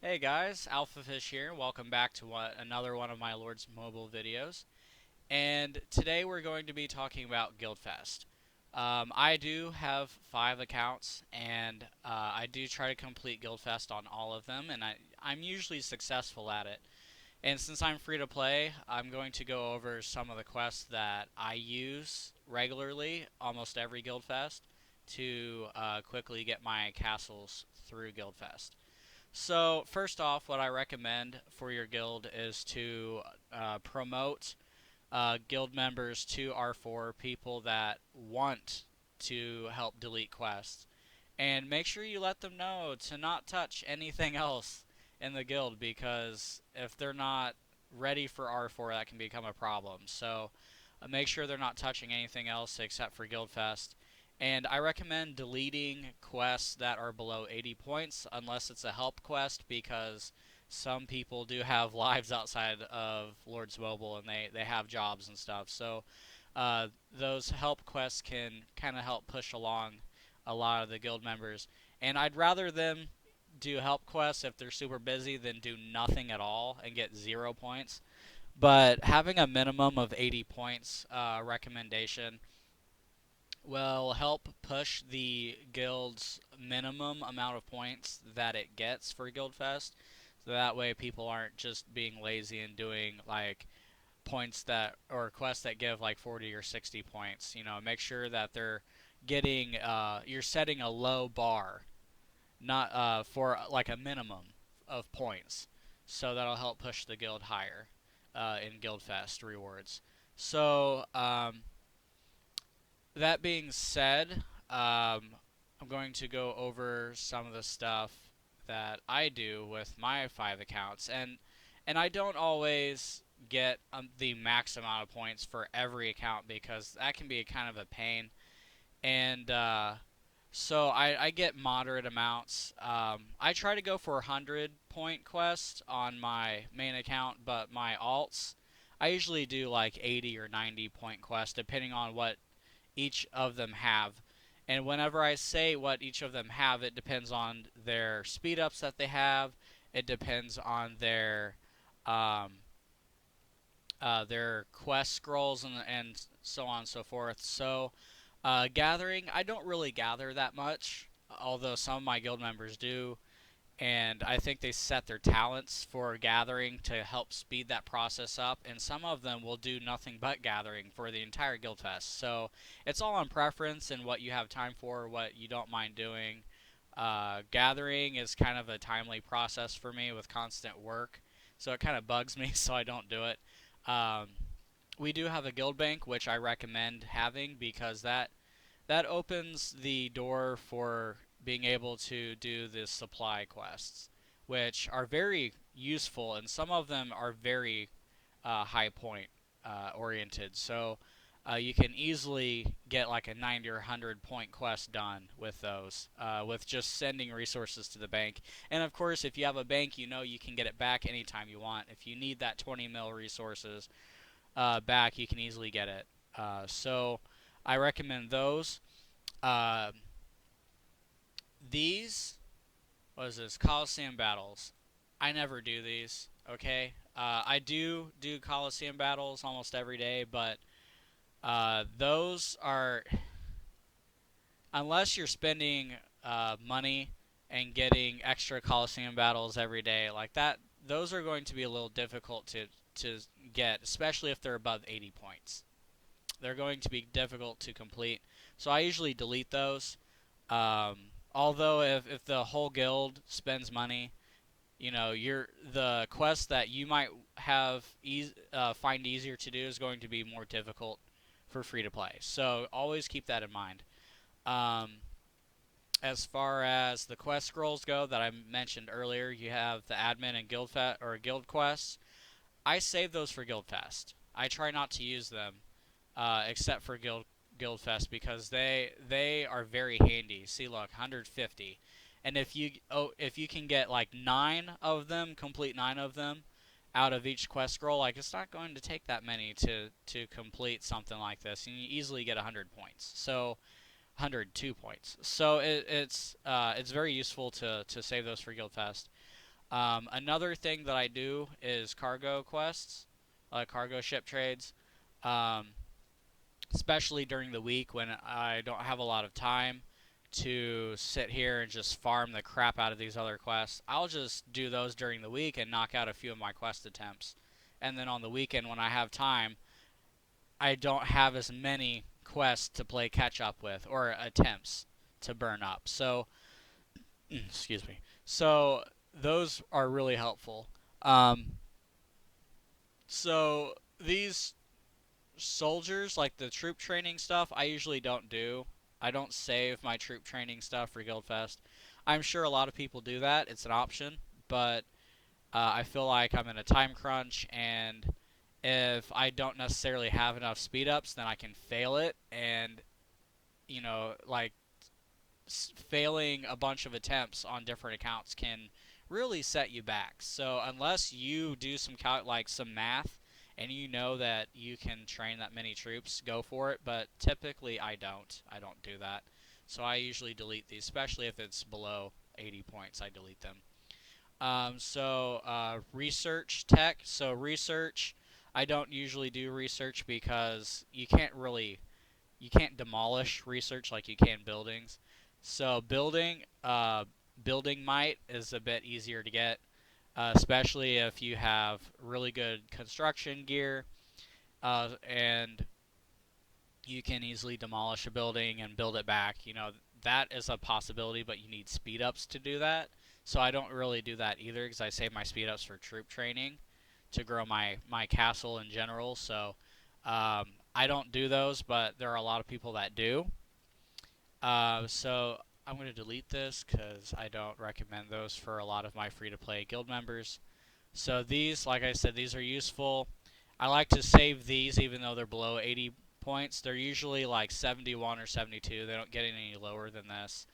Hey guys, AlphaFish here. Welcome back to another one of my Lords Mobile videos. And today we're going to be talking about Guildfest. I do have 5 accounts, and I do try to complete Guildfest on all of them, and I'm usually successful at it. And since I'm free to play, I'm going to go over some of the quests that I use regularly, almost every Guildfest, to quickly get my castles through Guildfest. So, first off, what I recommend for your guild is to promote guild members to R4, people that want to help delete quests. And make sure you let them know to not touch anything else in the guild, because if they're not ready for R4, that can become a problem. So, make sure they're not touching anything else except for Guildfest. And I recommend deleting quests that are below 80 points unless it's a help quest, because some people do have lives outside of Lord's Mobile, and they have jobs and stuff. So those help quests can kind of help push along a lot of the guild members. And I'd rather them do help quests if they're super busy than do nothing at all and get 0 points. But having a minimum of 80 points recommendation will help push the guild's minimum amount of points that it gets for Guildfest. So that way people aren't just being lazy and doing like points that or quests that give like 40 or 60 points. Make sure that they're getting you're setting a low bar, not for like a minimum of points. So that'll help push the guild higher in Guildfest rewards. So that being said, I'm going to go over some of the stuff that I do with my 5 accounts, and I don't always get the max amount of points for every account, because that can be kind of a pain. And so I get moderate amounts. I try to go for 100-point quests on my main account, but my alts, I usually do like 80 or 90-point quests, depending on what each of them have. And whenever I say what each of them have, it depends on their speed ups that they have. It depends on um, their quest scrolls and so on and so forth. So, gathering, I don't really gather that much, although some of my guild members do, and I think they set their talents for gathering to help speed that process up, and some of them will do nothing but gathering for the entire guild fest. So it's all on preference and what you have time for, what you don't mind doing. Gathering is kind of a timely process for me with constant work, so it kind of bugs me, so I don't do it. Um, we do have a guild bank, which I recommend having, because that opens the door for being able to do the supply quests, which are very useful, and some of them are very high point oriented. So you can easily get like a 90 or 100-point quest done with those, with just sending resources to the bank. And of course, if you have a bank, you can get it back anytime you want. If you need that 20 mil resources back, you can easily get it. So I recommend those. Uh, these, what is this? Coliseum battles. I never do these. Okay. I do Coliseum battles almost every day, but those are, unless you're spending money and getting extra Coliseum battles every day like that. Those are going to be a little difficult to get, especially if they're above 80 points. They're going to be difficult to complete. So I usually delete those. Um, Although if the whole guild spends money, the quest that you might find easier to do is going to be more difficult for free to play. So always keep that in mind. Um, as far as the quest scrolls go that I mentioned earlier, you have the admin and guild quests. I save those for Guildfest. I try not to use them except for Guildfest, because they are very handy. See, look, 150, and if you can get like 9 of them, complete 9 of them out of each quest scroll, like it's not going to take that many to complete something like this, and you easily get 100 points. So 102 points. So it's very useful to save those for Guildfest. Another thing that I do is cargo quests, cargo ship trades, um, especially during the week when I don't have a lot of time to sit here and just farm the crap out of these other quests. I'll just do those during the week and knock out a few of my quest attempts. And then on the weekend when I have time, I don't have as many quests to play catch up with or attempts to burn up. So, excuse me. So those are really helpful. Um, so these soldiers, like the troop training stuff, I usually don't do. I don't save my troop training stuff for Guildfest. I'm sure a lot of people do that. It's an option, but I feel like I'm in a time crunch, and if I don't necessarily have enough speed ups, then I can fail it, and like failing a bunch of attempts on different accounts can really set you back. So unless you do some math and you know that you can train that many troops, go for it. But typically I don't. I don't do that. So I usually delete these, especially if it's below 80 points. I delete them. Research tech. So research, I don't usually do research because you can't demolish research like you can buildings. So building might is a bit easier to get, especially if you have really good construction gear, and you can easily demolish a building and build it back. That is a possibility, but you need speed ups to do that. So I don't really do that either because I save my speed ups for troop training to grow my castle in general. So I don't do those, but there are a lot of people that do. So I'm going to delete this because I don't recommend those for a lot of my free-to-play guild members. So these, like I said, these are useful. I like to save these even though they're below 80 points. They're usually like 71 or 72. They don't get any lower than this.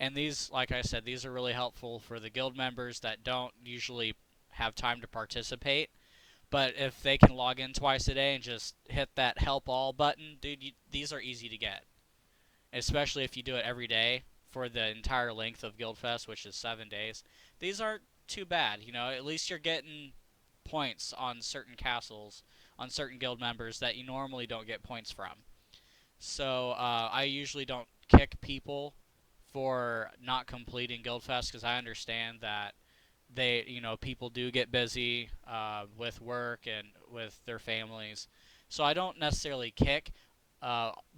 And these, like I said, these are really helpful for the guild members that don't usually have time to participate. But if they can log in twice a day and just hit that help all button, dude, these are easy to get, especially if you do it every day for the entire length of Guildfest, which is 7 days. These aren't too bad, At least you're getting points on certain castles, on certain guild members that you normally don't get points from. So I usually don't kick people for not completing Guildfest because I understand that people do get busy with work and with their families. So I don't necessarily kick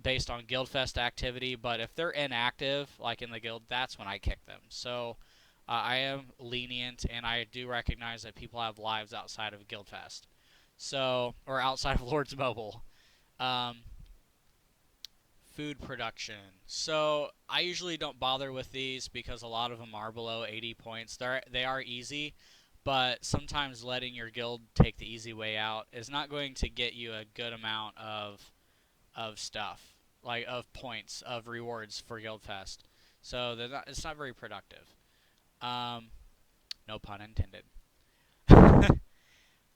based on Guildfest activity, but if they're inactive, like in the guild, that's when I kick them. So I am lenient, and I do recognize that people have lives outside of Guildfest, or outside of Lords Mobile. Um, Food production. So I usually don't bother with these because a lot of them are below 80 points. They are easy, but sometimes letting your guild take the easy way out is not going to get you a good amount of stuff, like of points, of rewards for Guildfest. So it's not very productive. Um, no pun intended.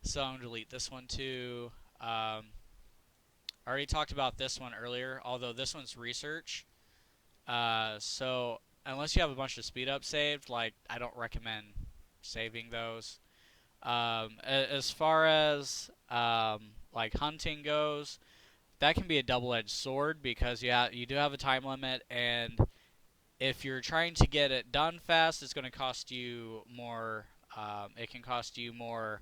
So I'm gonna delete this one too. I already talked about this one earlier, although this one's research. So unless you have a bunch of speed up saved, like I don't recommend saving those. As far as like hunting goes, that can be a double-edged sword because you do have a time limit, and if you're trying to get it done fast, it's going to cost you more. It can cost you more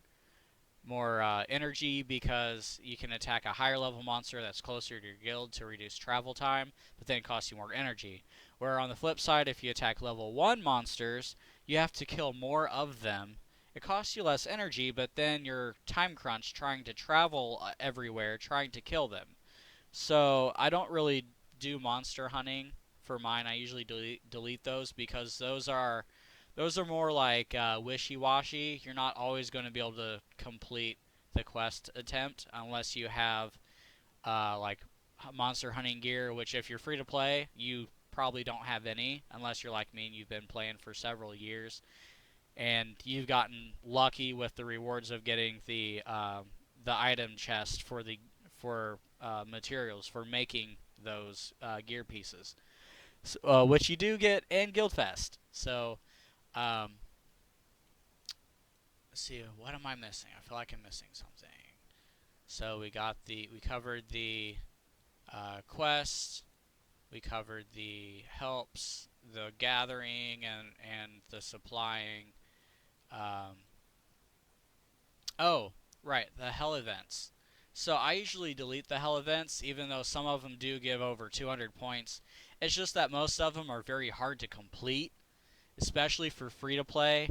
energy because you can attack a higher level monster that's closer to your guild to reduce travel time, but then it costs you more energy. Where on the flip side, if you attack level 1 monsters, you have to kill more of them. It costs you less energy, but then you're time crunched trying to travel everywhere, trying to kill them. So I don't really do monster hunting for mine. I usually delete those because those are more like wishy-washy. You're not always going to be able to complete the quest attempt unless you have like monster hunting gear, which if you're free to play, you probably don't have any unless you're like me and you've been playing for several years and you've gotten lucky with the rewards of getting the item chest for materials for making those gear pieces, which you do get in Guildfest. So um, see, what am I missing? I feel like I'm missing something. So we covered the quest, we covered the helps, the gathering, and the supplying. Um, oh, right, the hell events. So I usually delete the hell events, even though some of them do give over 200 points. It's just that most of them are very hard to complete, especially for free to play.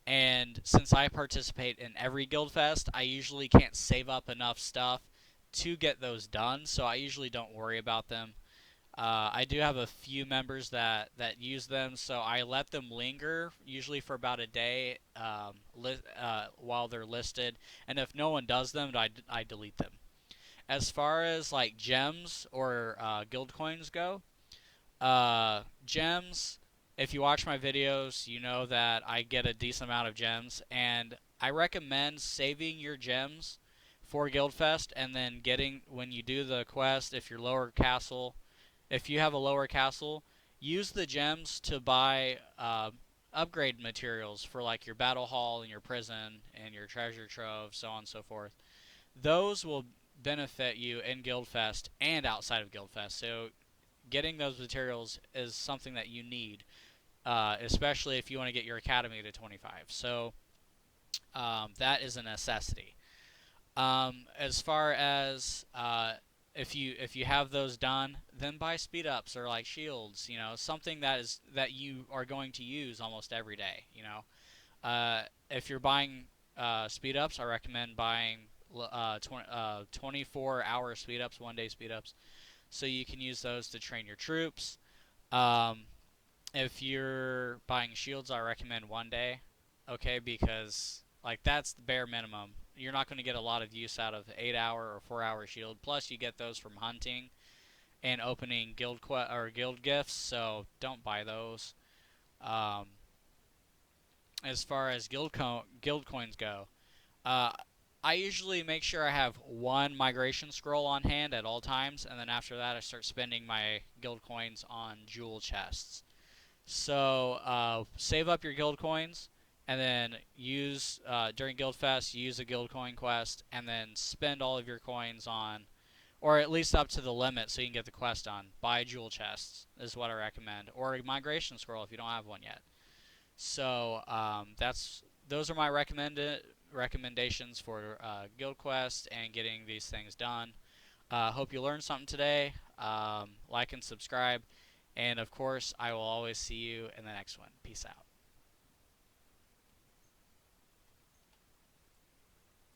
And since I participate in every guild fest, I usually can't save up enough stuff to get those done, so I usually don't worry about them. I do have a few members that use them, so I let them linger, usually for about a day, while they're listed. And if no one does them, I delete them. As far as like gems or guild coins go, gems. If you watch my videos, you know that I get a decent amount of gems, and I recommend saving your gems for Guildfest, and then getting when you do the quest. If you have a lower castle, use the gems to buy upgrade materials for like your battle hall and your prison and your treasure trove, so on and so forth. Those will benefit you in Guildfest and outside of Guildfest. So getting those materials is something that you need, especially if you want to get your academy to 25. So that is a necessity. As far as if you have those done, then buy speed ups or like shields. You know, something that you are going to use almost every day. You know, if you're buying speed ups, I recommend buying 24-hour speed ups, 1 day speed ups, so you can use those to train your troops. Um, if you're buying shields, I recommend 1 day, okay, because like that's the bare minimum. You're not going to get a lot of use out of 8 hour or 4 hour shield. Plus, you get those from hunting and opening guild gifts, so don't buy those. Um, as far as guild coins go, uh, I usually make sure I have one migration scroll on hand at all times, and then after that, I start spending my guild coins on jewel chests. So save up your guild coins, and then use during Guild Fest. Use a guild coin quest, and then spend all of your coins on, or at least up to the limit, so you can get the quest done. Buy jewel chests is what I recommend, or a migration scroll if you don't have one yet. So that's those are my recommendations for guild quest and getting these things done. Hope you learned something today. Like and subscribe. And of course, I will always see you in the next one. Peace out.